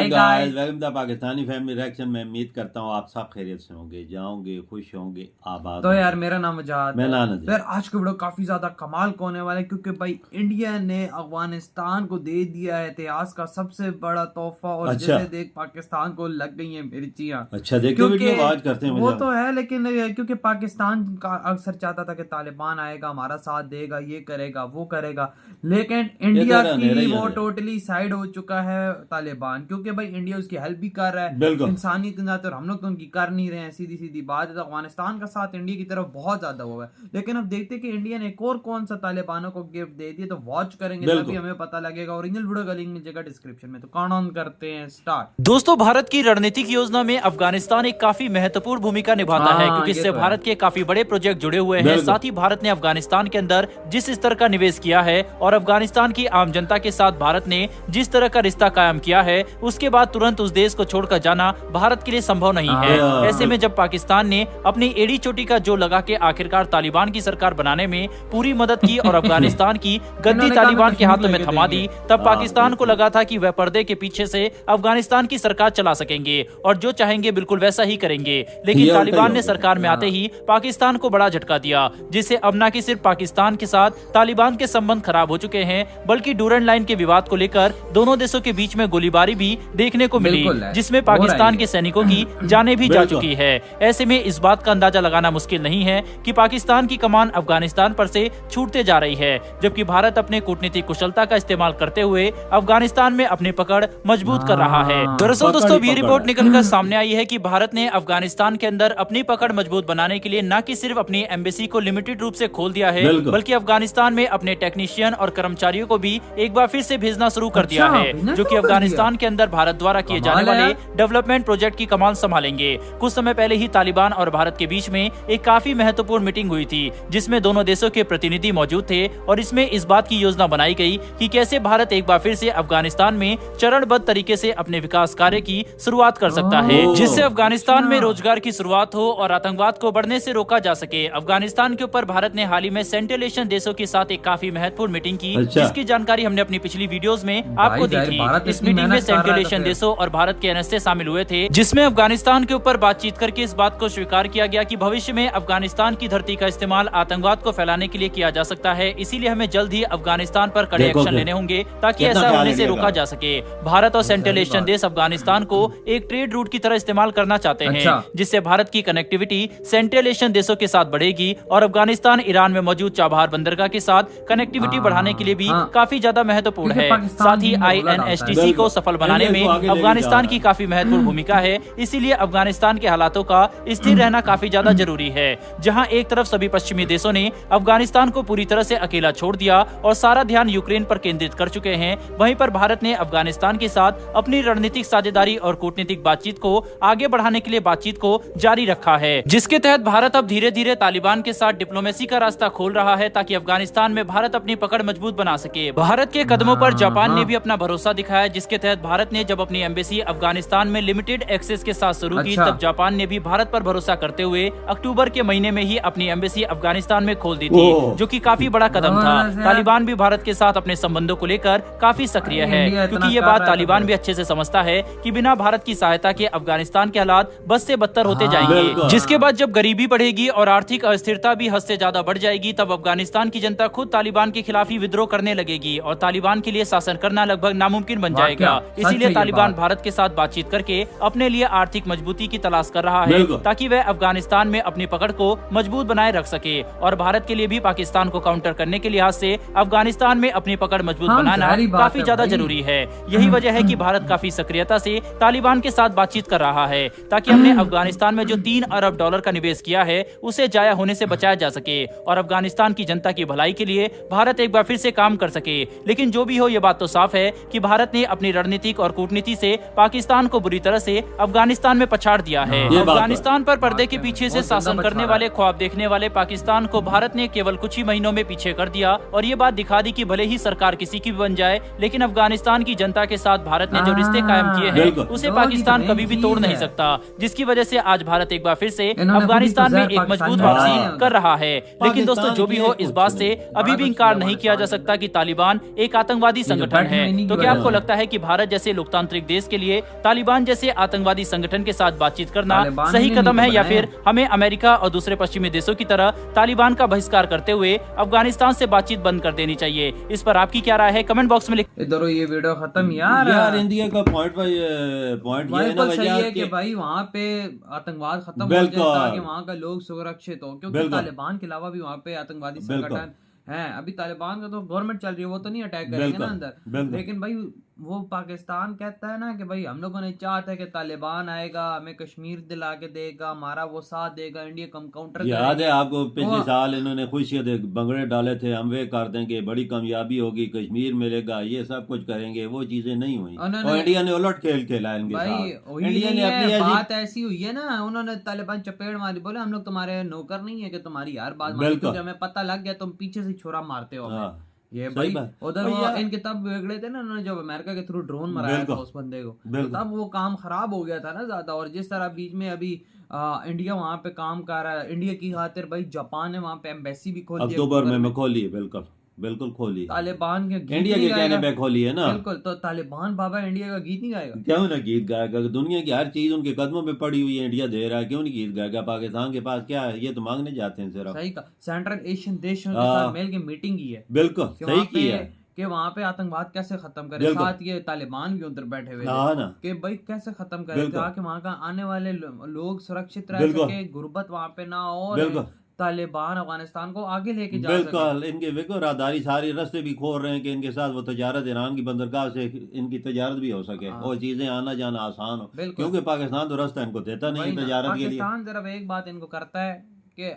Hi guys, welcome the Pakistani family reaction. मैं उम्मीद करता हूँ आप सब खैरियत से होंगे, जाओगे, खुश होंगे, आबाद तो यार होंगे। मेरा नाम आजाद मैं है। नानद तो यार आज का वीडियो काफी ज्यादा कमाल का होने वाला है क्योंकि भाई इंडिया ने अफगानिस्तान को दे दिया है इतिहास का सबसे बड़ा तोहफा। और अच्छा। जैसे देख पाकिस्तान को लग गई है मिर्चियां। अच्छा, देखते क्योंकि वीडियो आवाज करते हैं वो मुझे। तो है, लेकिन क्योंकि पाकिस्तान का अक्सर चाहता था कि तालिबान आएगा, हमारा साथ देगा, ये करेगा, वो करेगा, लेकिन इंडिया की वो टोटली साइड हो चुका है तालिबान। क्योंकि भाई इंडिया उसकी हेल्प भी कर रहा है इंसानियत के नाते, और हम लोग तो उनकी कर नहीं रहे हैं। सीधी सीधी बात है, तो अफगानिस्तान का साथ इंडिया की तरफ बहुत ज्यादा हुआ है। लेकिन अब देखते हैं कि इंडिया ने एक और कौन सा तालिबानों को गिफ्ट दे दिया, तो वॉच करेंगे तभी हमें पता लगेगा। ओरिजिनल वीडियो का लिंक मिलेगा डिस्क्रिप्शन में। तो काउंट ऑन करते हैं स्टार्ट। दोस्तों, भारत की रणनीतिक योजना में अफगानिस्तान एक काफी महत्वपूर्ण भूमिका निभाता है क्योंकि इससे भारत के काफी बड़े प्रोजेक्ट जुड़े हुए हैं। साथ ही भारत ने अफगानिस्तान के अंदर जिस स्तर का निवेश किया है और अफगानिस्तान की आम जनता के साथ भारत ने जिस तरह का रिश्ता कायम किया है, उसके बाद तुरंत उस देश को छोड़कर जाना भारत के लिए संभव नहीं है। ऐसे में जब पाकिस्तान ने अपनी एड़ी चोटी का जो लगा के आखिरकार तालिबान की सरकार बनाने में पूरी मदद की और अफगानिस्तान की गद्दी तालिबान के हाथों में थमा दी, तब पाकिस्तान को लगा था कि वह पर्दे के पीछे से अफगानिस्तान की सरकार चला सकेंगे और जो चाहेंगे बिल्कुल वैसा ही करेंगे। लेकिन तालिबान ने सरकार में आते ही पाकिस्तान को बड़ा झटका दिया, जिससे अब न कि सिर्फ पाकिस्तान के साथ तालिबान के संबंध खराब हो चुके हैं, बल्कि डूरन लाइन के विवाद को लेकर दोनों देशों के बीच में गोलीबारी भी देखने को मिली, जिसमें पाकिस्तान के सैनिकों की जानें भी जा चुकी है। ऐसे में इस बात का अंदाजा लगाना मुश्किल नहीं है कि पाकिस्तान की कमान अफगानिस्तान पर से छूटते जा रही है, जबकि भारत अपने कूटनीतिक कुशलता का इस्तेमाल करते हुए अफगानिस्तान में अपनी पकड़ मजबूत कर रहा है। दरअसल दोस्तों, ये रिपोर्ट निकलकर सामने आई है कि भारत ने अफगानिस्तान के अंदर अपनी पकड़ मजबूत बनाने के लिए न कि सिर्फ अपनी एम्बेसी को लिमिटेड रूप से खोल दिया है, बल्कि अफगानिस्तान में अपने टेक्नीशियन और कर्मचारियों को भी एक बार फिर से भेजना शुरू कर दिया है, जो कि अफगानिस्तान के अंदर भारत द्वारा किए जाने वाले डेवलपमेंट प्रोजेक्ट की कमान संभालेंगे। कुछ समय पहले ही तालिबान और भारत के बीच में एक काफी महत्वपूर्ण मीटिंग हुई थी, जिसमें दोनों देशों के प्रतिनिधि मौजूद थे और इसमें इस बात की योजना बनाई गई कि कैसे भारत एक बार फिर से अफगानिस्तान में चरणबद्ध तरीके से अपने विकास कार्य की शुरुआत कर सकता है, जिससे अफगानिस्तान में रोजगार की शुरुआत हो और आतंकवाद को बढ़ने से रोका जा सके। अफगानिस्तान के ऊपर भारत ने हाल ही में सेंट्रल एशियन देशों के साथ एक काफी महत्वपूर्ण मीटिंग की, जिसकी जानकारी हमने अपनी पिछली वीडियोस में आपको दी थी। इस मीटिंग में सेंट्रल एशियन देशों और भारत के एनएसए शामिल हुए थे, जिसमें अफगानिस्तान के ऊपर बातचीत करके इस बात को स्वीकार किया गया कि भविष्य में अफगानिस्तान की धरती का इस्तेमाल आतंकवाद को फैलाने के लिए किया जा सकता है। इसीलिए हमें जल्द ही अफगानिस्तान पर कड़े एक्शन लेने होंगे ताकि ऐसा होने से रोका जा सके। भारत और सेंट्रल एशियन देश अफगानिस्तान को एक ट्रेड रूट की तरह इस्तेमाल करना चाहते हैं, जिससे भारत की कनेक्टिविटी सेंट्रल एशियन देशों के साथ बढ़ेगी और अफगानिस्तान ईरान में मौजूद चाबहार बंदरगाह के साथ कनेक्टिविटी बढ़ाने के लिए भी काफी ज्यादा महत्वपूर्ण है। साथ ही INSTC को सफल बनाने में अफगानिस्तान की काफी महत्वपूर्ण भूमिका है। इसीलिए अफगानिस्तान के हालातों का स्थिर रहना काफी ज्यादा जरूरी है। जहां एक तरफ सभी पश्चिमी देशों ने अफगानिस्तान को पूरी तरह से अकेला छोड़ दिया और सारा ध्यान यूक्रेन पर केंद्रित कर चुके हैं, वहीं पर भारत ने अफगानिस्तान के साथ अपनी रणनीतिक साझेदारी और कूटनीतिक बातचीत को आगे बढ़ाने के लिए बातचीत को जारी रखा है, जिसके तहत भारत अब धीरे धीरे तालिबान के साथ डिप्लोमेसी का रास्ता खोल रहा है ताकि अफगानिस्तान में भारत अपनी पकड़ मजबूत बना सके। भारत के कदमों पर जापान ने भी अपना भरोसा दिखाया, जिसके तहत भारत ने जब अपनी एम्बेसी अफगानिस्तान में लिमिटेड एक्सेस के साथ शुरू की, तब जापान ने भी भारत पर भरोसा करते हुए अक्टूबर के महीने में ही अपनी एम्बेसी अफगानिस्तान में खोल दी थी, जो कि काफी बड़ा कदम था। तालिबान भी भारत के साथ अपने संबंधों को लेकर काफी सक्रिय है, क्योंकि ये बात तालिबान भी अच्छे से समझता है कि बिना भारत की सहायता के अफगानिस्तान के हालात बद से बदतर होते जाएंगे, जिसके बाद जब गरीबी बढ़ेगी और आर्थिक अस्थिरता भी हद से ज्यादा बढ़ जाएगी, तब अफगानिस्तान की जनता खुद तालिबान के खिलाफ ही विद्रोह करने लगेगी और तालिबान के लिए शासन करना लगभग नामुमकिन बन जाएगा। इसीलिए तालिबान भारत के साथ बातचीत करके अपने लिए आर्थिक मजबूती की तलाश कर रहा है, ताकि वह अफगानिस्तान में अपनी पकड़ को मजबूत बनाए रख सके। और भारत के लिए भी पाकिस्तान को काउंटर करने के लिहाज से अफगानिस्तान में अपनी पकड़ मजबूत बनाना काफी ज्यादा जरूरी है। यही वजह है कि भारत काफी सक्रियता से तालिबान के साथ बातचीत कर रहा है, ताकि हमने अफगानिस्तान में जो $3 अरब का निवेश किया है उसे जाया होने से बचाया जा सके और अफगानिस्तान की जनता की भलाई के लिए भारत एक बार फिर से काम कर सके। लेकिन जो भी हो, ये बात तो साफ है कि भारत ने अपनी रणनीतिक और कूटनीति से पाकिस्तान को बुरी तरह से अफगानिस्तान में पछाड़ दिया है। अफगानिस्तान पर पर्दे के पीछे से शासन करने वाले, ख्वाब देखने वाले पाकिस्तान को भारत ने केवल कुछ ही महीनों में पीछे कर दिया और ये बात दिखा दी कि भले ही सरकार किसी की भी बन जाए, लेकिन अफगानिस्तान की जनता के साथ भारत ने जो रिश्ते कायम किए हैं उसे पाकिस्तान कभी भी तोड़ नहीं सकता, जिसकी वजह से आज भारत एक बार फिर से अफगानिस्तान में एक मजबूत वापसी कर रहा है। लेकिन दोस्तों, जो भी हो, इस बात से अभी भी इंकार नहीं किया जा सकता कि तालिबान एक आतंकवादी संगठन है। तो क्या आपको लगता है कि भारत जैसे लोकतांत्रिक लोकतांत्रिक देश के लिए तालिबान जैसे आतंकवादी संगठन के साथ बातचीत करना तालिबान सही ने कदम है, नहीं या बनाया। फिर हमें अमेरिका और दूसरे पश्चिमी देशों की तरह तालिबान का बहिष्कार करते हुए अफगानिस्तान से बातचीत बंद कर देनी चाहिए? इस पर आपकी क्या राय है? कमेंट बॉक्स में लिख। इधर ये वीडियो खत्म यार। इंडिया का पॉइंट ये है ना बिल्कुल सही वजह है कि भाई वहाँ पे आतंकवाद खत्म हो बिल्कुल। जाए ताकि वहाँ का लोग सुरक्षित हो, क्योंकि बिल्कुल। तालिबान के अलावा भी वहाँ पे आतंकवादी बिल्कुल। संगठन हैं। अभी तालिबान का तो गवर्नमेंट चल रही है, वो तो नहीं अटैक करेंगे ना अंदर, बिल्कुल। लेकिन भाई वो पाकिस्तान कहता है ना कि भाई हम लोगों ने चाहता है कि तालिबान आएगा, हमें कश्मीर दिला के देगा, हमारा वो साथ देगा, इंडिया कम काउंटर याद है आपको पिछले वो- साल इन्होंने खुशियां दे बंगड़े डाले थे, हम वे कर देंगे, बड़ी कामयाबी होगी, कश्मीर मिलेगा, ये सब कुछ करेंगे, वो चीजें नहीं हुई उन्होंने- और इंडिया ने उलट खेल खेला इनके भाई साथ। वही इंडिया ने है, अपनी बात ऐसी हुई है ना, उन्होंने तालिबान चपेट मारी, बोले हम लोग तुम्हारे नौकर नहीं है कि तुम्हारी यार बात मानो, बिल्कुल। क्योंकि हमें पता लग गया तुम पीछे से छोरा मारते हो हमें। हाँ, ये सही भाई बात। उधर और वो यार- इनके तब बिगड़े थे ना, उन्होंने जब अमेरिका के थ्रू ड्रोन मराया था बिल्कुल। उस बंदे को, तो बिल्कुल। तब वो काम खराब हो गया था ना ज्यादा। और जिस तरह बीच में अभी इंडिया वहां पे काम कर रहा है, इंडिया की खातिर भाई जापान ने वहां पे एम्बेसी भी खोल दी अक्टूबर में खोली है, बिल्कुल बिल्कुल खोली। तालिबान के गीत इंडिया नहीं के कहने गाएगा। पे खोली है ना। बिल्कुल, तो तालिबान बाबा इंडिया का गीत नहीं गाएगा? क्यों ना गीत गाएगा, दुनिया की हर चीज उनके कदमों पे पड़ी हुई है, इंडिया दे रहा है, क्यों नहीं गीत गाएगा? पाकिस्तान के पास क्या है, ये तो मांगने जाते हैं सिर्फ। सही का सेंट्रल एशियन देशों के हाँ। साथ मिल के मीटिंग की है बिल्कुल कि सही वहाँ पे किया। कि वहाँ पे आतंकवाद कैसे खत्म करे, बिल्कुल। साथ ये तालिबान भी उधर बैठे हुए थे हाँ ना। कि भाई कैसे खत्म करे, बिल्कुल। ताकि वहाँ का आने वाले लोग सुरक्षित रह बिल्कुल। सके, गुर्बत वहाँ पे ना हो, और बिल्कुल। तालिबान अफगानिस्तान को आगे लेके जा सके। बिल्कुल, इनके देखो राहदारी सारी रास्ते भी खोल रहे हैं कि इनके साथ वो तजारत, ईरान की बंदरगाह से इनकी तजारत भी हो सके हाँ। और चीजें आना जाना आसान हो, बिल्कुल। क्योंकि पाकिस्तान तो रास्ता इनको देता नहीं वही है ना, तजारत के लिए। पाकिस्तान सिर्फ एक बात इनको करता है कि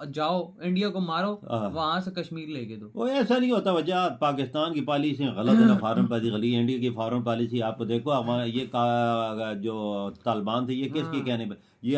जाओ इंडिया को मारो, हाँ। वहां से कश्मीर लेके दो। वो ऐसा नहीं होता वजह, पाकिस्तान की पॉलिसी गलत है ना, फॉरेन पॉलिसी, इंडिया की फॉरेन पॉलिसी आपको देखो, ये जो तालिबान थे ये किसके कहने पे, ये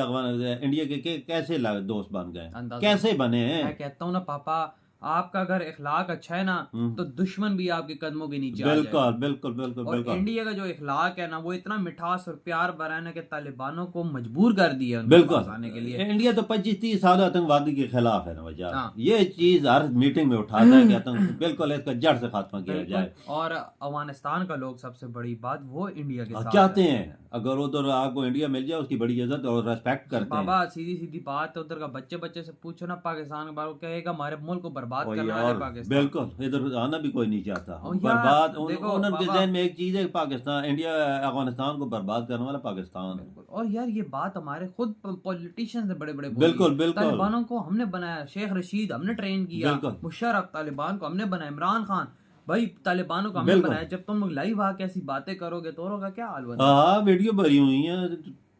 इंडिया के कैसे दोस्त बन गए, अंदाजा। कैसे बने मैं हैं? कहता हूँ ना पापा, आपका अगर इखलाक अच्छा है ना तो दुश्मन भी आपके कदमों के नीचे आ जाएगा। बिल्कुल बिल्कुल बिल्कुल और बिल्कुल इंडिया का जो इखलाक है ना, वो इतना मिठास और प्यार भरा है ना कि तालिबानों को मजबूर कर दिया उनके बिल्कुल पास आने के लिए। इंडिया तो 25-30 साल आतंकवादी के खिलाफ है ना वजह, हाँ। ये चीज हर मीटिंग में उठाता है कि आतंक बिल्कुल इसका जड़ से खात्मा किया बिल्कुल। जाए। और अफगानिस्तान का लोग सबसे बड़ी बात वो इंडिया के साथ चाहते है। हैं अगर उधर आपको इंडिया मिल जाए, उसकी बड़ी इज्जत और रेस्पेक्ट करते हैं। बाबा सीधी सीधी बात है, उधर का बच्चे से पूछो ना पाकिस्तान के बारे में, कहेगा हमारे मुल्क को बर्बाद और करना है यार, पाकिस्तान। बिल्कुल इधर आना भी कोई नहीं चाहता। और यार, बर्बाद देखो उनके बाबा- जहन में एक चीज है, पाकिस्तान इंडिया अफगानिस्तान को बर्बाद करने वाला पाकिस्तान है। बिल्कुल। और यार ये बात हमारे खुद पॉलिटिशियंस ने बड़े बड़े बिल्कुल, बिल्कुल। तालिबानों को हमने बनाया, शेख रशीद हमने ट्रेन किया, बिल्कुल। मुशर्रफ तालिबान को हमने बनाया, इमरान खान भाई तालिबानों को हमने बिल्कुल। बनाया। जब तुम लाइव आके ऐसी बातें करोगे तो औरों का क्या हाल बनेगा? हाँ, वीडियो भरी हुई है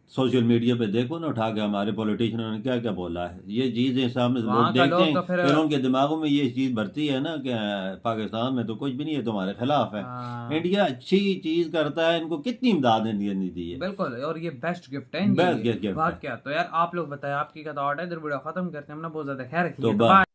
सोशल मीडिया पे, देखो ना उठा के हमारे पॉलिटिशियनों ने क्या क्या बोला है। ये चीजें सामने वहाँ लोग का देखते लोग हैं, तो फिर उनके दिमागों में ये चीज भरती है ना कि पाकिस्तान में तो कुछ भी नहीं है, तुम्हारे खिलाफ है। हाँ। इंडिया अच्छी चीज करता है, इनको कितनी इमदाद इंडिया ने दी है। बिल्कुल। और ये बेस्ट गिफ्ट है इनके Best लिए। gift है। वाह क्या। तो यार आप लोग बताएं आपकी क्या थॉट है, इधर वीडियो खत्म करते हैं, हमने बहुत ज्यादा खैर रखिए। तो तो बाय।